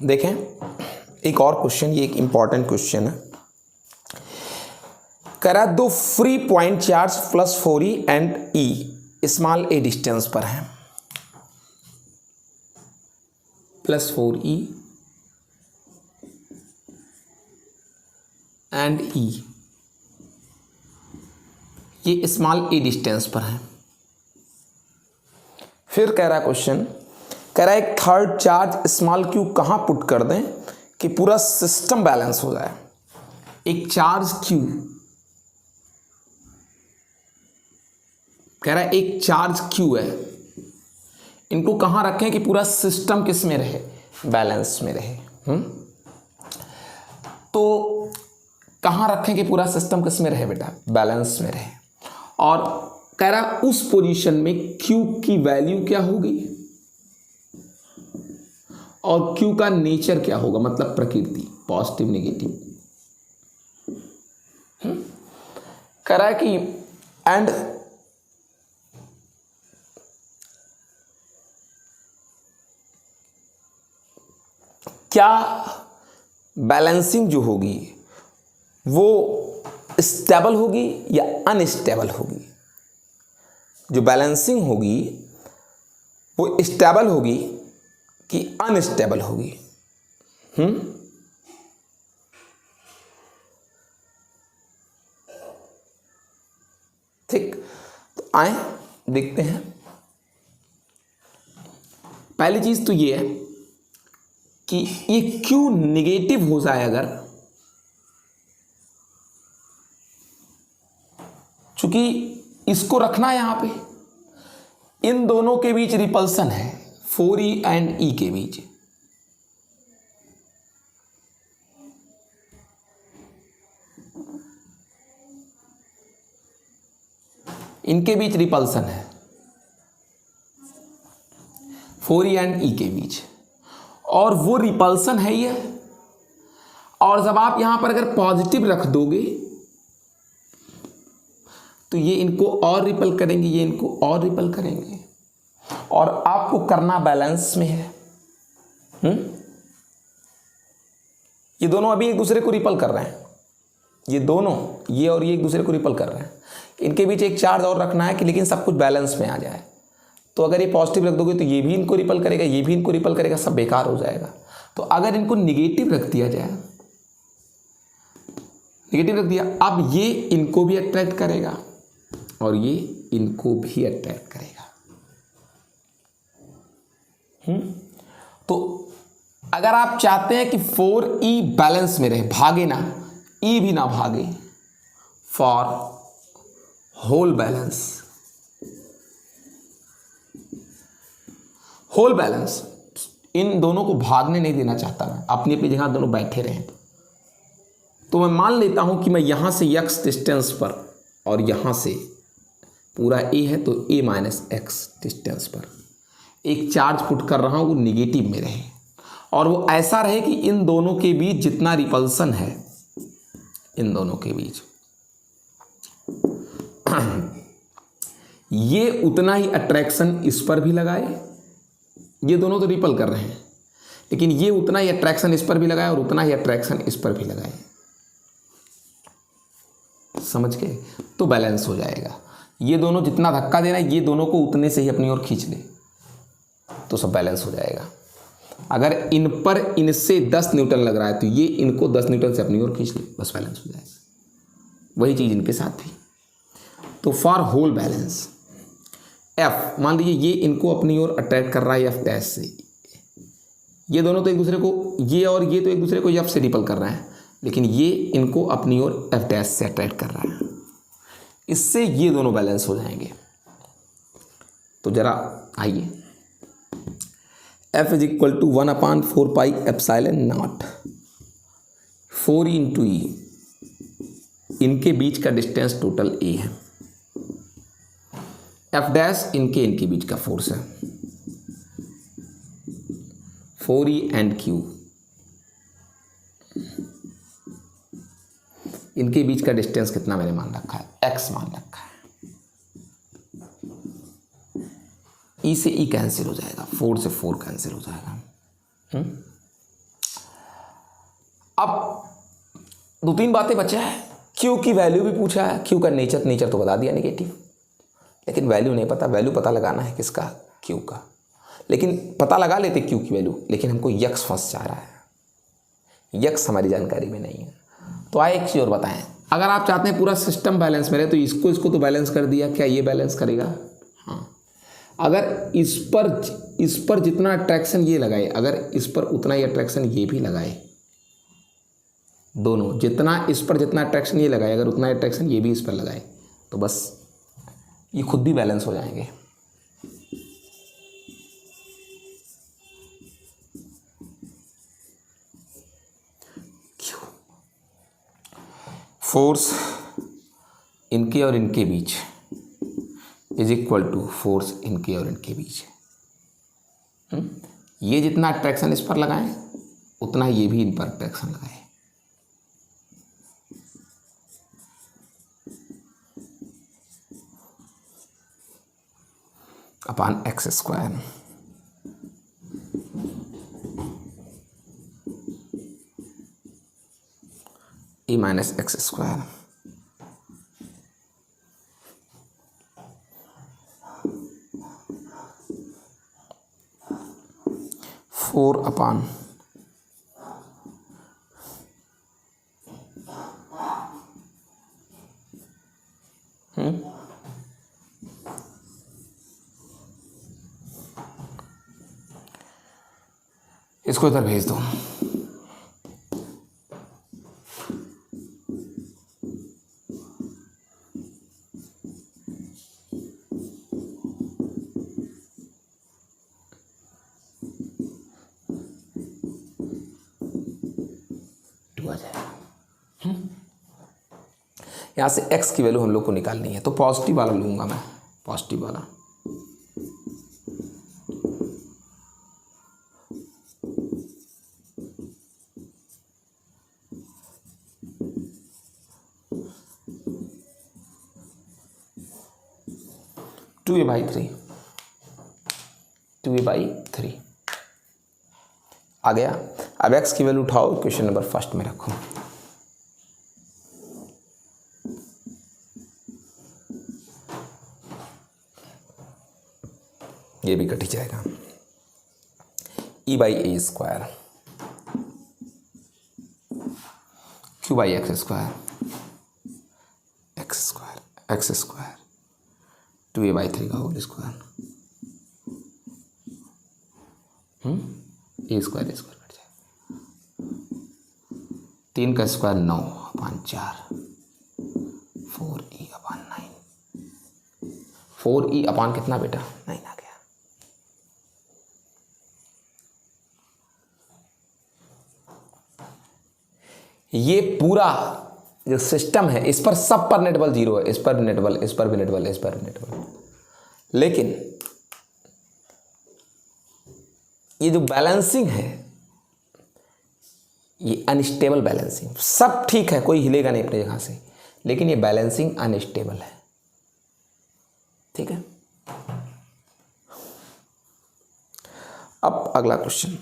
देखें एक और क्वेश्चन, ये एक इंपॉर्टेंट क्वेश्चन है। करा दो free point charge plus 4e and e small A distance पर है, प्लस 4e एंड e, ये स्मॉल ए डिस्टेंस पर है। फिर कह रहा क्वेश्चन, कह रहा है एक थर्ड चार्ज स्मॉल क्यू कहाँ पुट कर दें कि पूरा सिस्टम बैलेंस हो जाए। एक चार्ज क्यू, कह रहा है एक चार्ज क्यू है, इनको कहाँ रखें कि पूरा सिस्टम किस में रहे, बैलेंस में रहे। तो कहाँ रखें कि पूरा सिस्टम किस में रहे बेटा, बैलेंस में रहे। और कह रहा है उस पोजीशन में क्यू की वैल्यू क्या होगी और क्यू का नेचर क्या होगा, मतलब प्रकृति, पॉजिटिव नेगेटिव। कह रहा है कि एंड क्या बैलेंसिंग जो होगी वो स्टेबल होगी या अनस्टेबल होगी। जो बैलेंसिंग होगी वो स्टेबल होगी कि अनस्टेबल होगी। ठीक, तो आए देखते हैं। पहली चीज तो ये है कि ये क्यों निगेटिव हो जाए अगर, चूंकि इसको रखना है यहां पे, इन दोनों के बीच रिपल्सन है 4e एंड e के बीच। इनके बीच रिपल्सन है 4e एंड e के बीच, और वो रिपल्सन है ये। और जब आप यहां पर अगर पॉजिटिव रख दोगे तो ये इनको और रिपल करेंगे, ये इनको और रिपल करेंगे, और आपको करना बैलेंस में है। ये दोनों अभी एक दूसरे को रिपल कर रहे हैं, ये दोनों, ये और ये एक दूसरे को रिपल कर रहे हैं। इनके बीच एक चार्ज और रखना है कि लेकिन सब कुछ बैलेंस में आ जाए। तो अगर ये पॉजिटिव रख दोगे तो ये भी इनको रिपल करेगा, ये भी इनको रिपल करेगा, सब बेकार हो जाएगा। तो अगर इनको निगेटिव रख दिया जाए, निगेटिव रख दिया, अब ये इनको भी अट्रैक्ट करेगा और ये इनको भी अट्रैक्ट करेगा। तो अगर आप चाहते हैं कि 4e बैलेंस में रहे, भागे ना, e भी ना भागे, for whole balance, whole balance, इन दोनों को भागने नहीं देना चाहता मैं, अपनी अपनी जगह दोनों बैठे रहें। तो मैं मान लेता हूं कि मैं यहां से x डिस्टेंस पर और यहां से पूरा a है तो a माइनस x डिस्टेंस पर एक चार्ज पुट कर रहा हूं, वो निगेटिव में रहे, और वो ऐसा रहे कि इन दोनों के बीच जितना रिपल्सन है, इन दोनों के बीच ये उतना ही अट्रैक्शन इस पर भी लगाए। ये दोनों तो रिपल कर रहे हैं, लेकिन ये उतना ही अट्रैक्शन इस पर भी लगाए और उतना ही अट्रैक्शन इस पर भी लगाए। समझ गए? तो बैलेंस हो जाएगा। ये दोनों जितना धक्का देना है, ये दोनों को उतने से ही अपनी ओर खींच ले, तो सब बैलेंस हो जाएगा। अगर इन पर इनसे 10 न्यूटन लग रहा है तो ये इनको 10 न्यूटन से अपनी ओर खींच ले, बस बैलेंस हो जाएगा। वही चीज़ इनके साथ भी। तो फॉर होल बैलेंस एफ, मान लीजिए ये इनको अपनी ओर अट्रैक्ट कर रहा है एफ डैश से, ये दोनों तो एक दूसरे को, ये और ये तो एक दूसरे को एफ से रिपल कर रहे हैं, लेकिन ये इनको अपनी ओर एफ डैश से अट्रैक्ट कर रहा है। इससे ये दोनों बैलेंस हो जाएंगे। तो जरा आइए, F is equal to 1/4 pi epsilon naught 4e into e, इनके बीच का डिस्टेंस टोटल a है, F डैश इनके बीच का फोर्स है, 4e एंड q, इनके बीच का डिस्टेंस कितना मैंने मान रखा है, x मान रखा है। e से e कैंसिल हो जाएगा, 4 से 4 कैंसिल हो जाएगा। अब 2-3 बातें बचा है। क्यू की वैल्यू भी पूछा है, क्यू का नेचर तो बता दिया नेगेटिव, लेकिन वैल्यू नहीं पता। वैल्यू पता लगाना है किसका, क्यू का। लेकिन पता लगा लेते क्यू की वैल्यू, लेकिन हमको यक्स फंस जा रहा है, यक्स हमारी जानकारी में नहीं है। तो आए एक चीज़ और बताएं, अगर आप चाहते हैं पूरा सिस्टम बैलेंस में रहे तो इसको तो बैलेंस कर दिया, क्या ये बैलेंस करेगा? हाँ। अगर इस पर जितना अट्रैक्शन ये लगाए, अगर इस पर उतना ही अट्रैक्शन ये भी लगाए, दोनों इस पर जितना अट्रैक्शन ये लगाए, अगर उतना अट्रैक्शन ये भी इस पर लगाए, तो बस ये खुद भी बैलेंस हो जाएंगे। फोर्स इनके और इनके बीच इज इक्वल टू फोर्स इनके और इनके बीच। ये जितना अट्रैक्शन इस पर लगाएं, उतना ये भी इन पर अट्रैक्शन लगाए। Upon x square. A minus x square. Four upon इसको इधर भेज दो। आ जाएगा। यहाँ से x की वैल्यू हम लोग को निकालनी है, तो पॉजिटिव वाला लूँगा मैं, पॉजिटिव वाला। टू ए बाई थ्री आ गया। अब x की वैल्यू उठाओ, क्वेश्चन नंबर फर्स्ट में रखो। ये भी कट ही जाएगा। E by a square q by x square x square two a by three का whole square a square cut जाएगा। 3 का square 9 upon 4 4e upon 9। 4e upon कितना बेटा? 9 आ गया। ये पूरा जो सिस्टम है, इस पर सब पर नेट बल 0 है, इस पर भी नेट बल, इस पर भी नेट बल, इस पर भी नेट बल। लेकिन ये जो बैलेंसिंग है, ये अनस्टेबल बैलेंसिंग। सब ठीक है, कोई हिलेगा नहीं अपनी जगह से, लेकिन ये बैलेंसिंग अनस्टेबल है। ठीक है। अब अगला क्वेश्चन।